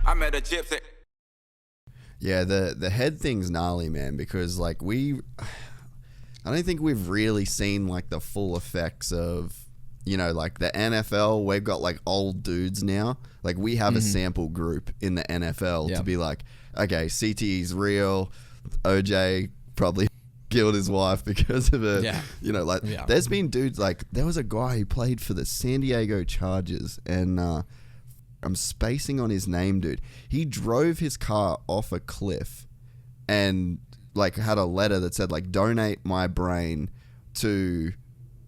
I met a gypsy. Yeah, the head thing's gnarly, man, because like I don't think we've really seen like the full effects of, you know, like the NFL. We've got like old dudes now. Like we have a sample group in the NFL to be like, okay, CTE's real. OJ probably killed his wife because of it. Yeah. You know, like there's been dudes like there was a guy who played for the San Diego Chargers, and I'm spacing on his name, dude. He drove his car off a cliff and like had a letter that said like, donate my brain to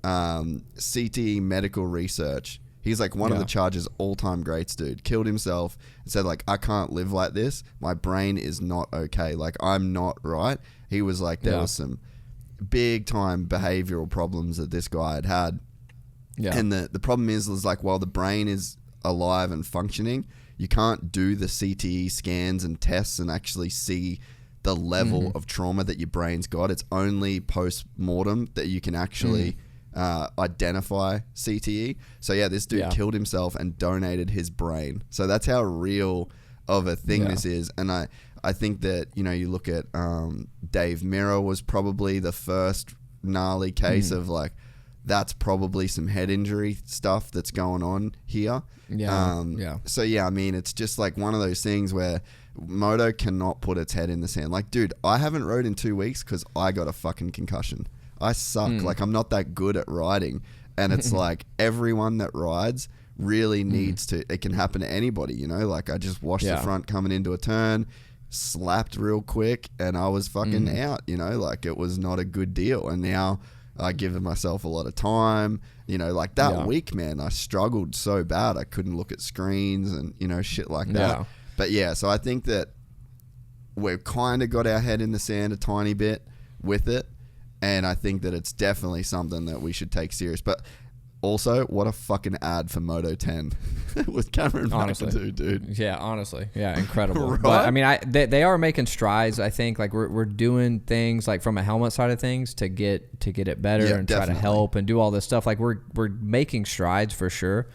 CTE medical research. He's like one of the Chargers all-time greats, dude. Killed himself and said like, I can't live like this. My brain is not okay. Like I'm not right. He was like, there was some big time behavioral problems that this guy had. Yeah. And the problem is like, while the brain is alive and functioning, you can't do the CTE scans and tests and actually see the level of trauma that your brain's got. It's only post-mortem that you can actually identify CTE. So yeah, this dude killed himself and donated his brain. So that's how real of a thing this is. And I think that, you know, you look at Dave Mirra was probably the first gnarly case of like, that's probably some head injury stuff that's going on here. So yeah, I mean, it's just like one of those things where moto cannot put its head in the sand. Like, dude, I haven't rode in 2 weeks because I got a fucking concussion. I suck. Like, I'm not that good at riding. And it's like everyone that rides really needs to, it can happen to anybody, you know? Like, I just washed the front coming into a turn, slapped real quick, and I was fucking out, you know? Like, it was not a good deal. And now I give myself a lot of time, you know, like that week, man, I struggled so bad. I couldn't look at screens and, you know, shit like that. But yeah, so I think that we've kind of got our head in the sand a tiny bit with it. And I think that it's definitely something that we should take serious. But also, what a fucking ad for Moto 10 with Cameron McAdoo, dude. Yeah, honestly. Yeah, incredible. Right? But, I mean, they are making strides, I think. Like, we're doing things, like, from a helmet side of things to get it better and try to help and do all this stuff. Like, we're making strides for sure.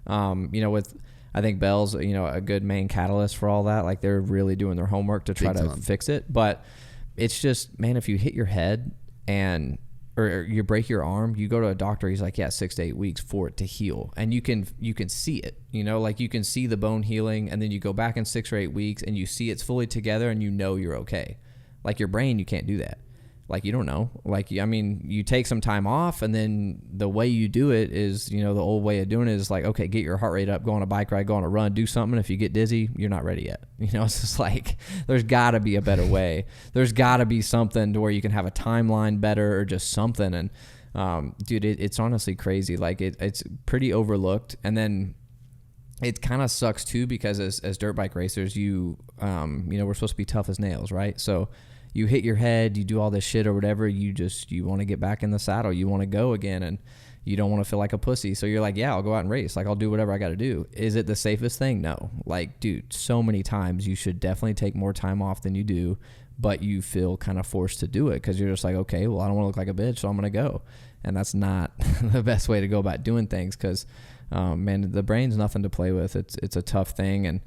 You know, with, I think Bell's, you know, a good main catalyst for all that. Like, they're really doing their homework to try to fix it. But it's just, man, if you hit your head or you break your arm, you go to a doctor, he's like, 6 to 8 weeks for it to heal. And you can see it, you know, like you can see the bone healing, and then you go back in 6 or 8 weeks and you see it's fully together and you know you're okay. Like your brain, you can't do that. Like, you don't know. Like, I mean, you take some time off, and then the way you do it is, you know, the old way of doing it is like, okay, get your heart rate up, go on a bike ride, go on a run, do something. If you get dizzy, you're not ready yet. You know, it's just like, there's got to be a better way. There's got to be something to where you can have a timeline better or just something. And, dude, it's honestly crazy. Like, it's pretty overlooked. And then it kind of sucks too, because as dirt bike racers, you know, we're supposed to be tough as nails, right? So you hit your head, you do all this shit or whatever, you want to get back in the saddle, you want to go again, and you don't want to feel like a pussy. So you're like, yeah, I'll go out and race. Like, I'll do whatever I got to do. Is it the safest thing? No. Like, dude, so many times you should definitely take more time off than you do, but you feel kind of forced to do it because you're just like, okay, well, I don't want to look like a bitch, so I'm going to go. And that's not the best way to go about doing things because, man, the brain's nothing to play with. It's a tough thing, and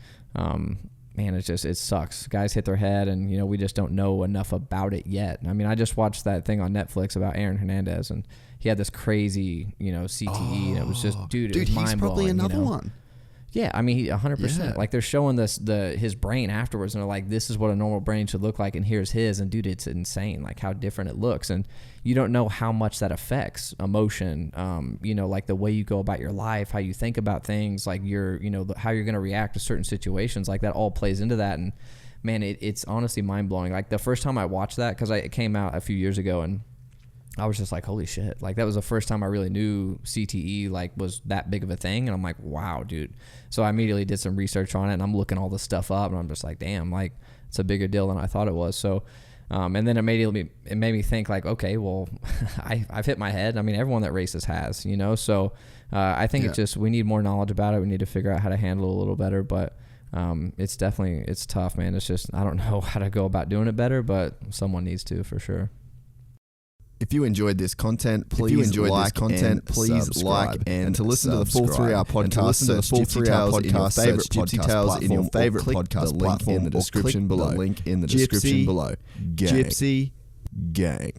man, it sucks. Guys hit their head, and, you know, we just don't know enough about it yet. I mean, I just watched that thing on Netflix about Aaron Hernandez, and he had this crazy, you know, CTE, and it was just, dude, it was mind-blowing. He's probably another one. Yeah, I mean, 100%. Yeah. Like, they're showing his brain afterwards, and they're like, this is what a normal brain should look like, and here's his. And, dude, it's insane, like, how different it looks. And you don't know how much that affects emotion, you know, like the way you go about your life, how you think about things, like you know, how you're going to react to certain situations. Like, that all plays into that. And, man, it's honestly mind-blowing. Like, the first time I watched that, because it came out a few years ago, and I was just like, holy shit. Like, that was the first time I really knew CTE, like, was that big of a thing. And I'm like, wow, dude. So I immediately did some research on it, and I'm looking all this stuff up, and I'm just like, damn, like, it's a bigger deal than I thought it was. So, and then it made me think, like, okay, well, I've hit my head. I mean, everyone that races has, you know? So I think it's just, we need more knowledge about it. We need to figure out how to handle it a little better. But it's tough, man. It's just, I don't know how to go about doing it better, but someone needs to, for sure. If you enjoyed this content, please like and to listen to the full 3-hour podcast, search Gypsy Tales in your favorite podcast platform, favorite podcast platform in the description below. Link in the description below. Gypsy Gang.